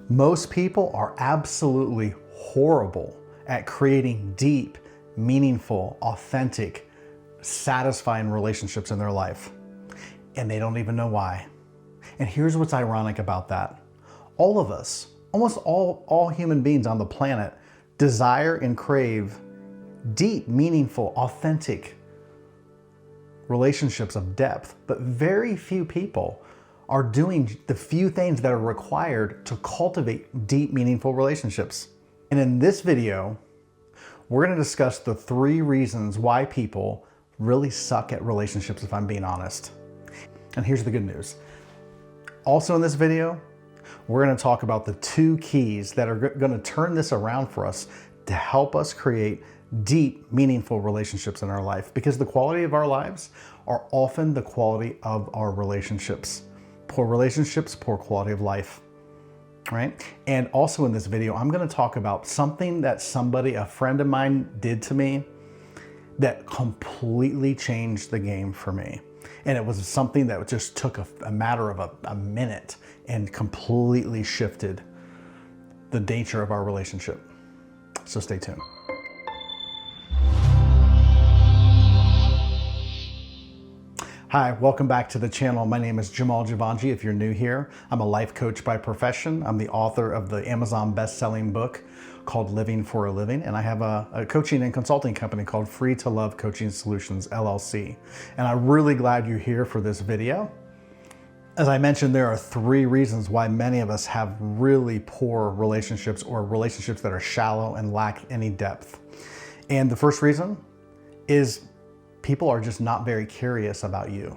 Most people are absolutely horrible at creating deep, meaningful, authentic, satisfying relationships in their life. And they don't even know why. And here's what's ironic about that. All of us, almost all human beings on the planet, desire and crave deep, meaningful, authentic relationships of depth, but very few people are doing the few things that are required to cultivate deep, meaningful relationships. And in this video, we're going to discuss the 3 reasons why people really suck at relationships, if I'm being honest. And here's the good news. Also in this video, we're going to talk about the 2 keys that are going to turn this around for us to help us create deep, meaningful relationships in our life, because the quality of our lives are often the quality of our relationships. Poor relationships, poor quality of life, right? And also in this video, I'm going to talk about something that a friend of mine did to me that completely changed the game for me. And it was something that just took a matter of a minute and completely shifted the nature of our relationship. So stay tuned. Hi, welcome back to the channel. My name is Jamal Javanji. If you're new here, I'm a life coach by profession. I'm the author of the Amazon best-selling book called Living for a Living, and I have a coaching and consulting company called Free to Love Coaching Solutions, LLC. And I'm really glad you're here for this video. As I mentioned, there are 3 reasons why many of us have really poor relationships, or relationships that are shallow and lack any depth. And the first reason is people are just not very curious about you.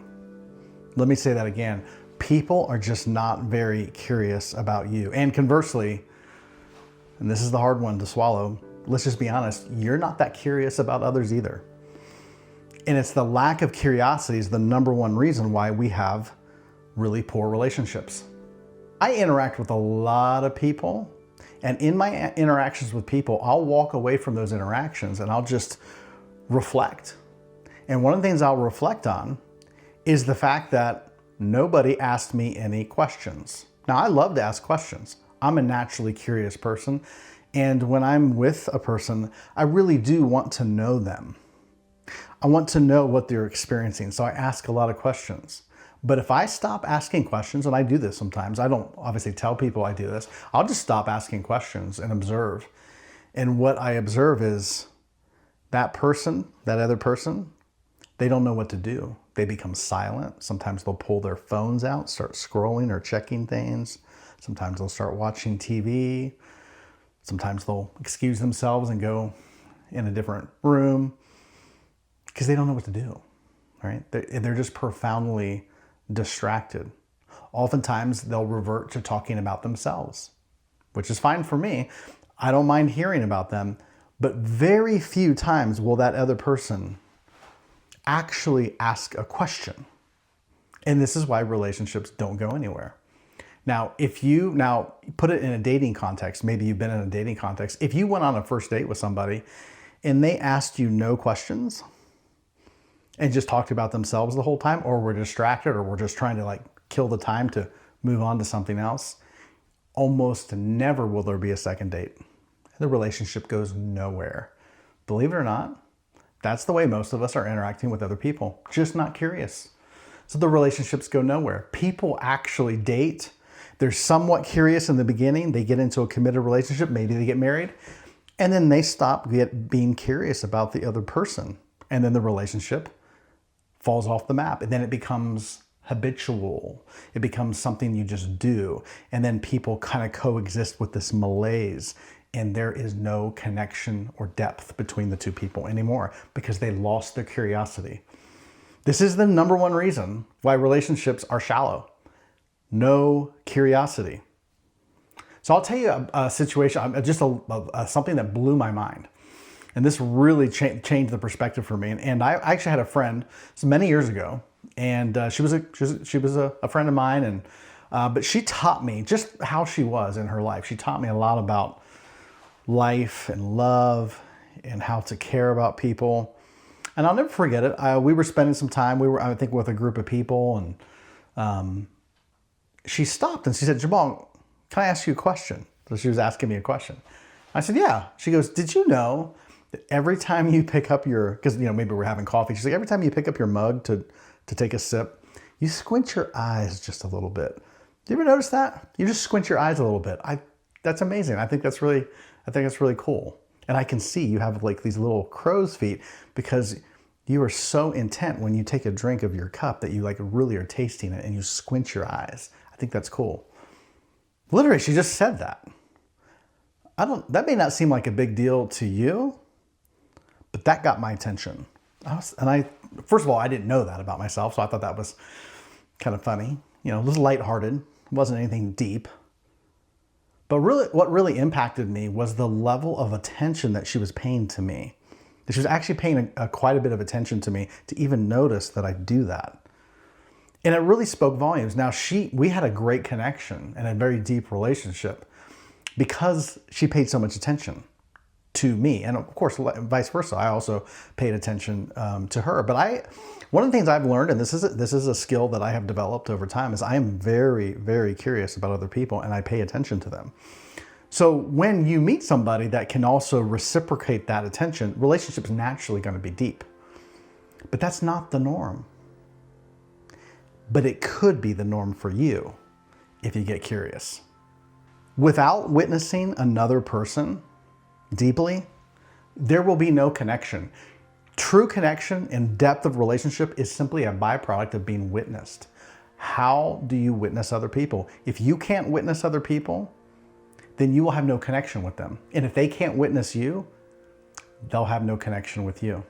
Let me say that again. People are just not very curious about you. And conversely, and this is the hard one to swallow, let's just be honest, you're not that curious about others either. And it's the lack of curiosity is the number 1 reason why we have really poor relationships. I interact with a lot of people, and in my interactions with people, I'll walk away from those interactions and I'll just reflect. And one of the things I'll reflect on is the fact that nobody asked me any questions. Now, I love to ask questions. I'm a naturally curious person. And when I'm with a person, I really do want to know them. I want to know what they're experiencing. So I ask a lot of questions. But if I stop asking questions, and I do this sometimes, I don't obviously tell people I do this, I'll just stop asking questions and observe. And what I observe is that person, that other person, they don't know what to do. They become silent. Sometimes they'll pull their phones out, start scrolling or checking things. Sometimes they'll start watching TV. Sometimes they'll excuse themselves and go in a different room because they don't know what to do, right? They're just profoundly distracted. Oftentimes they'll revert to talking about themselves, which is fine for me. I don't mind hearing about them, but very few times will that other person actually ask a question. And this is why relationships don't go anywhere. Now, if you put it in a dating context, maybe you've been in a dating context, if you went on a first date with somebody and they asked you no questions and just talked about themselves the whole time, or were distracted, or were just trying to kill the time to move on to something else, almost never will there be a second date. The relationship goes nowhere. Believe it or not, that's the way most of us are interacting with other people, just not curious. So the relationships go nowhere. People actually date. They're somewhat curious in the beginning. They get into a committed relationship. Maybe they get married. And then they stop being curious about the other person. And then the relationship falls off the map. And then it becomes habitual. It becomes something you just do. And then people kind of coexist with this malaise. And there is no connection or depth between the 2 people anymore because they lost their curiosity. This is the number 1 reason why relationships are shallow. No curiosity. So I'll tell you a situation, just something that blew my mind. And this really changed the perspective for me. And I actually had a friend many years ago, and she was a friend of mine, and but she taught me just how she was in her life. She taught me a lot about life and love and how to care about people. And I'll never forget it. We were spending some time, I think, with a group of people, and she stopped and she said, Jamal, can I ask you a question? So she was asking me a question. I said, yeah. She goes, did you know that every time you pick up your, because maybe we're having coffee. She's like, every time you pick up your mug to take a sip, you squint your eyes just a little bit. Do you ever notice that? You just squint your eyes a little bit. That's amazing. I think that's really cool. And I can see you have like these little crow's feet because you are so intent when you take a drink of your cup that you like really are tasting it and you squint your eyes. I think that's cool. Literally, she just said that. That may not seem like a big deal to you, but that got my attention. First of all, I didn't know that about myself, so I thought that was kind of funny. A little lighthearted. It wasn't anything deep. But really, what really impacted me was the level of attention that she was paying to me. She was actually paying quite a bit of attention to me to even notice that I do that. And it really spoke volumes. Now, we had a great connection and a very deep relationship because she paid so much attention to me. And of course, vice versa. I also paid attention to her. But one of the things I've learned, and this is a skill that I have developed over time, is I am very, very curious about other people and I pay attention to them. So when you meet somebody that can also reciprocate that attention, relationship's naturally going to be deep. But that's not the norm. But it could be the norm for you if you get curious. Without witnessing another person deeply, there will be no connection. True connection and depth of relationship is simply a byproduct of being witnessed. How do you witness other people? If you can't witness other people, then you will have no connection with them. And if they can't witness you, they'll have no connection with you.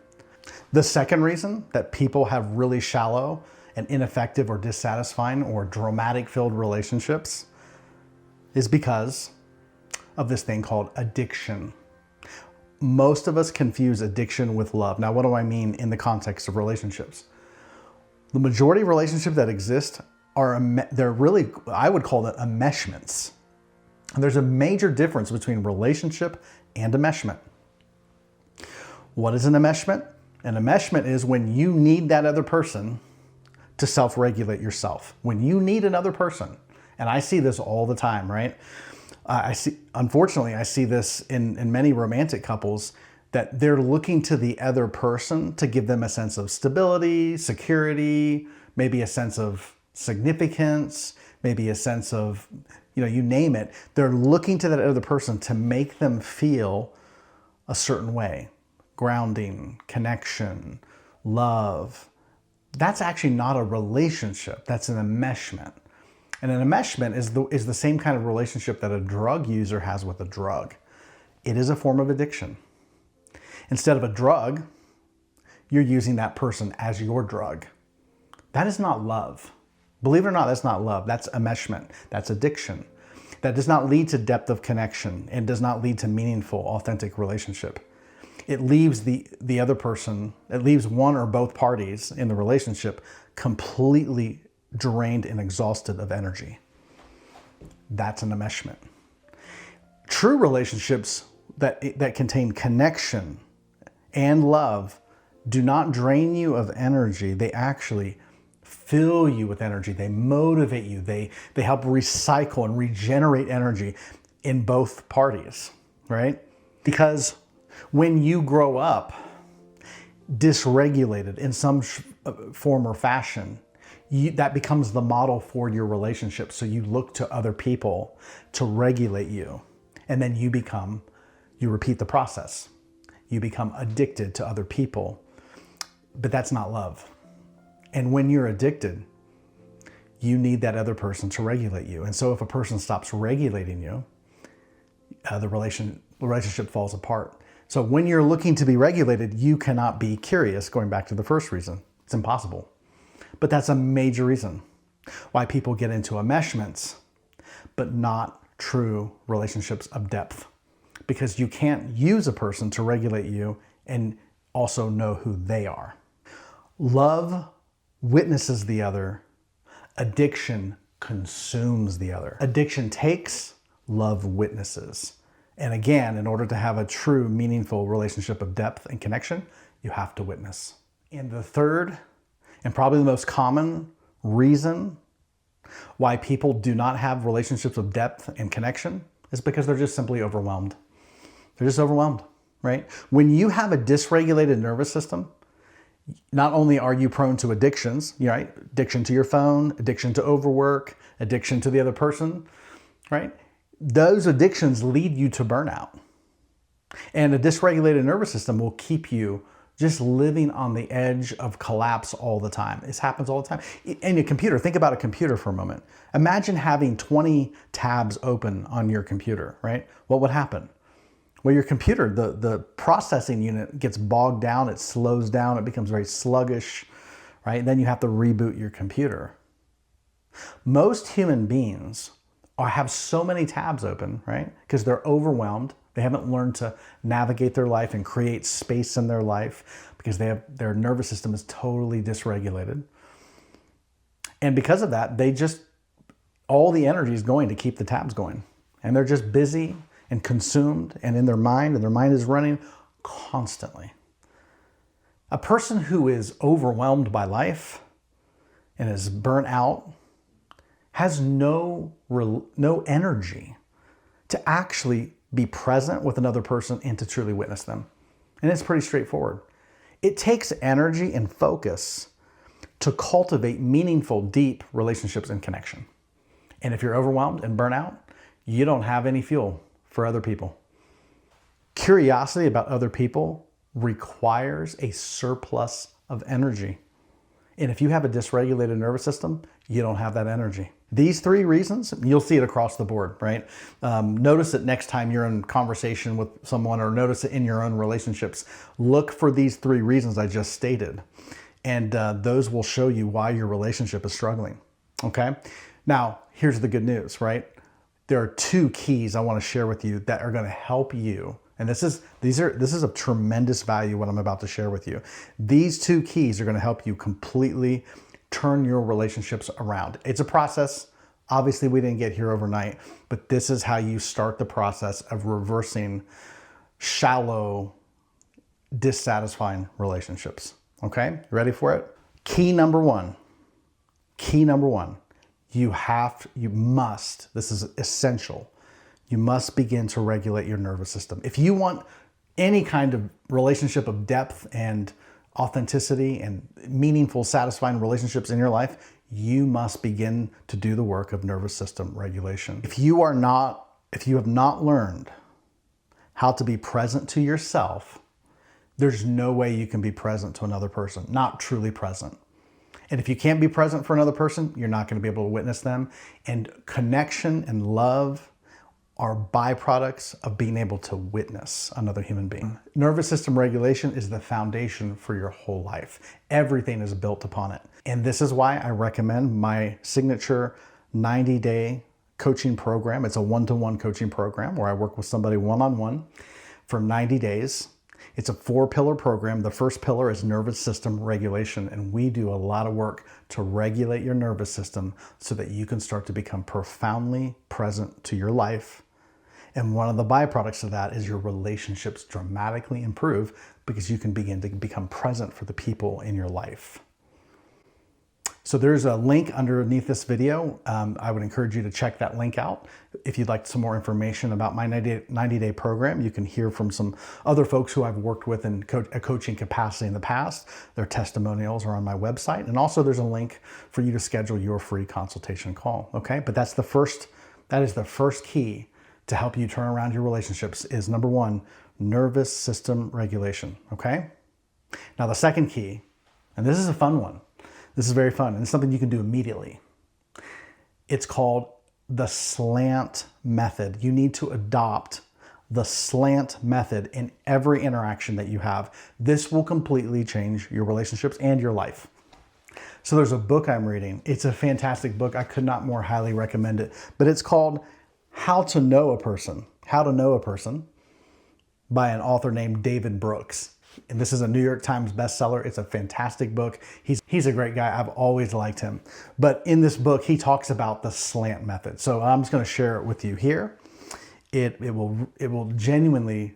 The second reason that people have really shallow and ineffective or dissatisfying or dramatic-filled relationships is because of this thing called addiction. Most of us confuse addiction with love. Now, what do I mean in the context of relationships? The majority of relationships that exist they're really, I would call them enmeshments. And there's a major difference between relationship and enmeshment. What is an enmeshment? An enmeshment is when you need that other person to self-regulate yourself. When you need another person, and I see this all the time, right? Unfortunately, I see this in many romantic couples that they're looking to the other person to give them a sense of stability, security, maybe a sense of significance, maybe a sense of, you name it. They're looking to that other person to make them feel a certain way. Grounding, connection, love. That's actually not a relationship. That's an enmeshment. And an enmeshment is the same kind of relationship that a drug user has with a drug. It is a form of addiction. Instead of a drug, you're using that person as your drug. That is not love. Believe it or not, that's not love. That's enmeshment. That's addiction. That does not lead to depth of connection and does not lead to meaningful, authentic relationship. It leaves the other person, it leaves one or both parties in the relationship completely drained and exhausted of energy. That's an enmeshment. True relationships that contain connection and love do not drain you of energy. They actually fill you with energy. They motivate you. They help recycle and regenerate energy in both parties, right? Because when you grow up dysregulated in some form or fashion, that becomes the model for your relationship. So you look to other people to regulate you. And then you repeat the process. You become addicted to other people. But that's not love. And when you're addicted, you need that other person to regulate you. And so if a person stops regulating you, the relationship falls apart. So when you're looking to be regulated, you cannot be curious, going back to the first reason. It's impossible. But that's a major reason why people get into enmeshments, but not true relationships of depth. Because you can't use a person to regulate you and also know who they are. Love witnesses the other. Addiction consumes the other. Addiction takes, love witnesses. And again, in order to have a true, meaningful relationship of depth and connection, you have to witness. And the third, and probably the most common reason Why people do not have relationships of depth and connection is because they're just simply overwhelmed. They're just overwhelmed, right? When you have a dysregulated nervous system, not only are you prone to addictions, right? Addiction to your phone, addiction to overwork, addiction to the other person, right? Those addictions lead you to burnout. And a dysregulated nervous system will keep you just living on the edge of collapse all the time. This happens all the time. In a computer, think about a computer for a moment. Imagine having 20 tabs open on your computer, right? What would happen? Well, your computer, the processing unit gets bogged down, it slows down, it becomes very sluggish, right? Then you have to reboot your computer. Most human beings have so many tabs open, right? Because they're overwhelmed. They haven't learned to navigate their life and create space in their life because their nervous system is totally dysregulated. And because of that, all the energy is going to keep the tabs going. And they're just busy and consumed and in their mind, and their mind is running constantly. A person who is overwhelmed by life and is burnt out has no energy to actually be present with another person and to truly witness them. And it's pretty straightforward. It takes energy and focus to cultivate meaningful, deep relationships and connection. And if you're overwhelmed and burnt out, you don't have any fuel for other people. Curiosity about other people requires a surplus of energy. And if you have a dysregulated nervous system, you don't have that energy. These 3 reasons, you'll see it across the board, right? Notice it next time you're in conversation with someone, or notice it in your own relationships. Look for these 3 reasons I just stated, and those will show you why your relationship is struggling, okay? Now, here's the good news, right? There are 2 keys I want to share with you that are going to help you. And this is of tremendous value, what I'm about to share with you. These 2 keys are going to help you completely turn your relationships around. It's a process. Obviously, we didn't get here overnight, but this is how you start the process of reversing shallow, dissatisfying relationships. Okay, you ready for it? Key number one, you must, this is essential, you must begin to regulate your nervous system. If you want any kind of relationship of depth and authenticity and meaningful, satisfying relationships in your life, you must begin to do the work of nervous system regulation. If you have not learned how to be present to yourself, there's no way you can be present to another person, not truly present. And if you can't be present for another person, you're not going to be able to witness them. And connection and love are byproducts of being able to witness another human being. Nervous system regulation is the foundation for your whole life. Everything is built upon it. And this is why I recommend my signature 90-day coaching program. It's a one-to-one coaching program where I work with somebody one-on-one for 90 days. It's a 4-pillar program. The first pillar is nervous system regulation, and we do a lot of work to regulate your nervous system so that you can start to become profoundly present to your life. And one of the byproducts of that is your relationships dramatically improve because you can begin to become present for the people in your life. So there's a link underneath this video. I would encourage you to check that link out. If you'd like some more information about my 90-day program, you can hear from some other folks who I've worked with in a coaching capacity in the past. Their testimonials are on my website. And also there's a link for you to schedule your free consultation call, okay? But that is the first key to help you turn around your relationships is number 1, nervous system regulation, okay? Now the second key, and this is a fun one. This is very fun, and it's something you can do immediately. It's called the slant method. You need to adopt the slant method in every interaction that you have. This will completely change your relationships and your life. So there's a book I'm reading. It's a fantastic book. I could not more highly recommend it. But it's called How to Know a Person by an author named David Brooks. And this is a New York Times bestseller. It's a fantastic book. He's a great guy. I've always liked him. But in this book, he talks about the slant method. So I'm just going to share it with you here. It will genuinely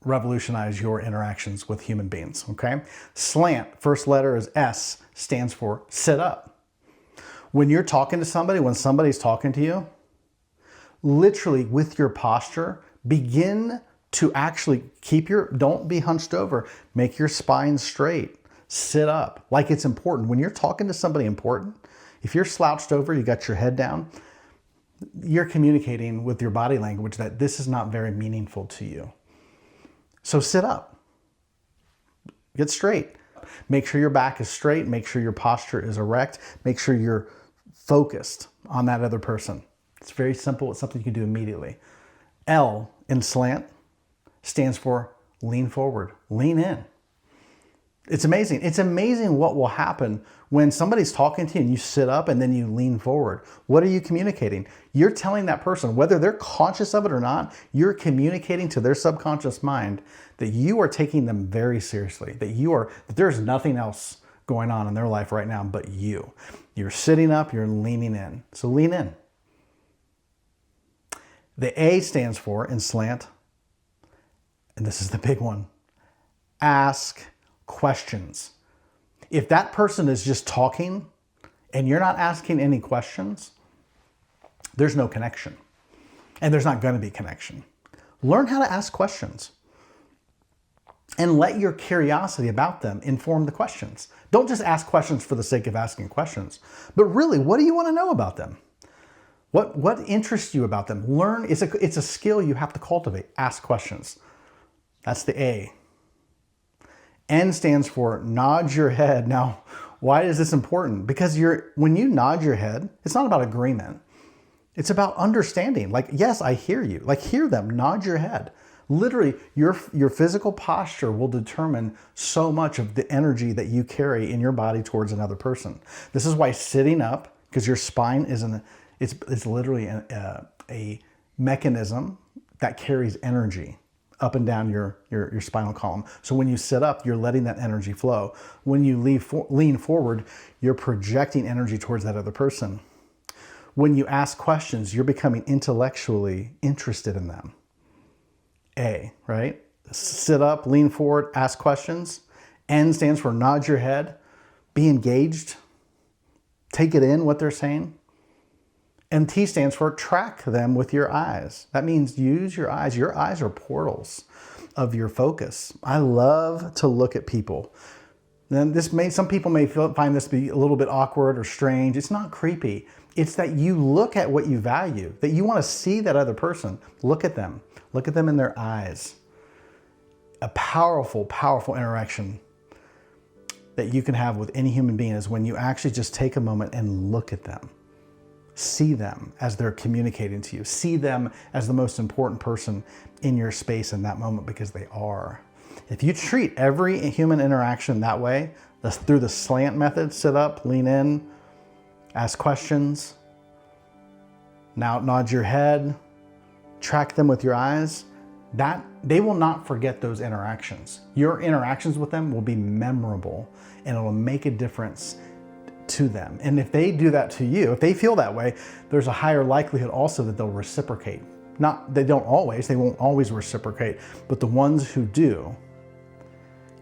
revolutionize your interactions with human beings, okay? Slant, first letter is S, stands for sit up. When you're talking to somebody, when somebody's talking to you, literally with your posture, begin to actually don't be hunched over. Make your spine straight. Sit up like it's important. When you're talking to somebody important, if you're slouched over, you got your head down, you're communicating with your body language that this is not very meaningful to you. So sit up. Get straight. Make sure your back is straight. Make sure your posture is erect. Make sure you're focused on that other person. It's very simple. It's something you can do immediately. L in slant stands for lean forward, lean in. It's amazing. It's amazing what will happen when somebody's talking to you and you sit up and then you lean forward. What are you communicating? You're telling that person, whether they're conscious of it or not, you're communicating to their subconscious mind that you are taking them very seriously, that there's nothing else going on in their life right now but you. You're sitting up, you're leaning in. So lean in. The A stands for, in slant, and this is the big one, ask questions. If that person is just talking and you're not asking any questions, there's no connection. And there's not going to be connection. Learn how to ask questions. And let your curiosity about them inform the questions. Don't just ask questions for the sake of asking questions, but really, what do you want to know about them? What interests you about them? Learn. It's a skill you have to cultivate. Ask questions. That's the A. N stands for nod your head. Now, why is this important? Because when you nod your head, it's not about agreement. It's about understanding. Like, yes, I hear you. Like, hear them. Nod your head. Literally, your physical posture will determine so much of the energy that you carry in your body towards another person. This is why sitting up, because your spine it's literally a mechanism that carries energy up and down your spinal column. So when you sit up, you're letting that energy flow. When you lean forward, you're projecting energy towards that other person. When you ask questions, you're becoming intellectually interested in them. A, right? Sit up, lean forward, ask questions. N stands for nod your head, be engaged, take it in what they're saying. And T stands for track them with your eyes. That means use your eyes. Your eyes are portals of your focus. I love to look at people. And some people may find this to be a little bit awkward or strange. It's not creepy. It's that you look at what you value, that you want to see that other person. Look at them. Look at them in their eyes. A powerful, powerful interaction that you can have with any human being is when you actually just take a moment and look at them. See them as they're communicating to you. See them as the most important person in your space in that moment, because they are. If you treat every human interaction that way, through the slant method, sit up, lean in, ask questions, now nod your head, track them with your eyes, that they will not forget those interactions. Your interactions with them will be memorable and it will make a difference to them. And if they do that to you, if they feel that way, there's a higher likelihood also that they'll reciprocate. They won't always reciprocate, but the ones who do,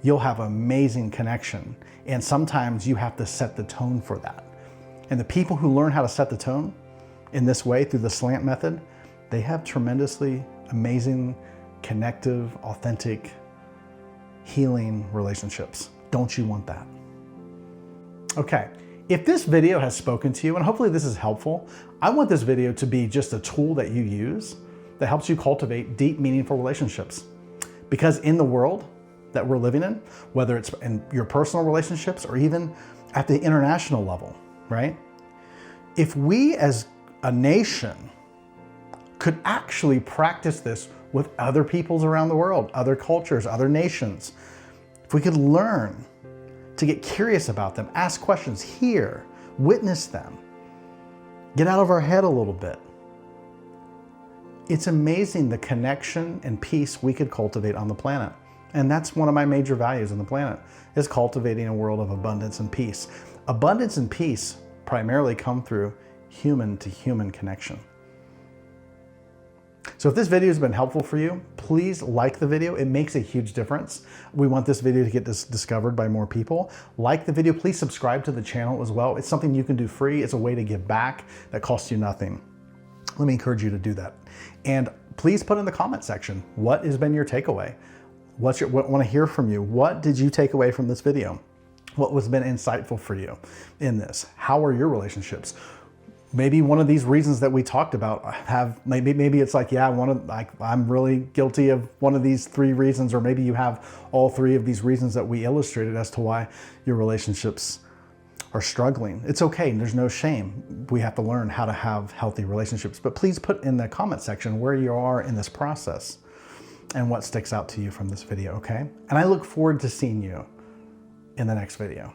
you'll have amazing connection. And sometimes you have to set the tone for that. And the people who learn how to set the tone in this way through the slant method, they have tremendously amazing, connective, authentic, healing relationships. Don't you want that? Okay. If this video has spoken to you, and hopefully this is helpful, I want this video to be just a tool that you use that helps you cultivate deep, meaningful relationships. Because in the world that we're living in, whether it's in your personal relationships or even at the international level, right? If we as a nation could actually practice this with other peoples around the world, other cultures, other nations, if we could learn to get curious about them, ask questions, hear, witness them, get out of our head a little bit. It's amazing the connection and peace we could cultivate on the planet. And that's one of my major values on the planet, is cultivating a world of abundance and peace. Abundance and peace primarily come through human to human connection. So if this video has been helpful for you, please like the video. It makes a huge difference. We want this video to get discovered by more people. Like the video, please subscribe to the channel as well. It's something you can do free. It's a way to give back that costs you nothing. Let me encourage you to do that. And please put in the comment section, what has been your takeaway? What want to hear from you? What did you take away from this video? What has been insightful for you in this? How are your relationships? Maybe one of these reasons that we talked about maybe it's like, yeah, I'm really guilty of one of these 3 reasons, or maybe you have all 3 of these reasons that we illustrated as to why your relationships are struggling. It's okay. There's no shame. We have to learn how to have healthy relationships. But please put in the comment section where you are in this process and what sticks out to you from this video, okay? And I look forward to seeing you in the next video.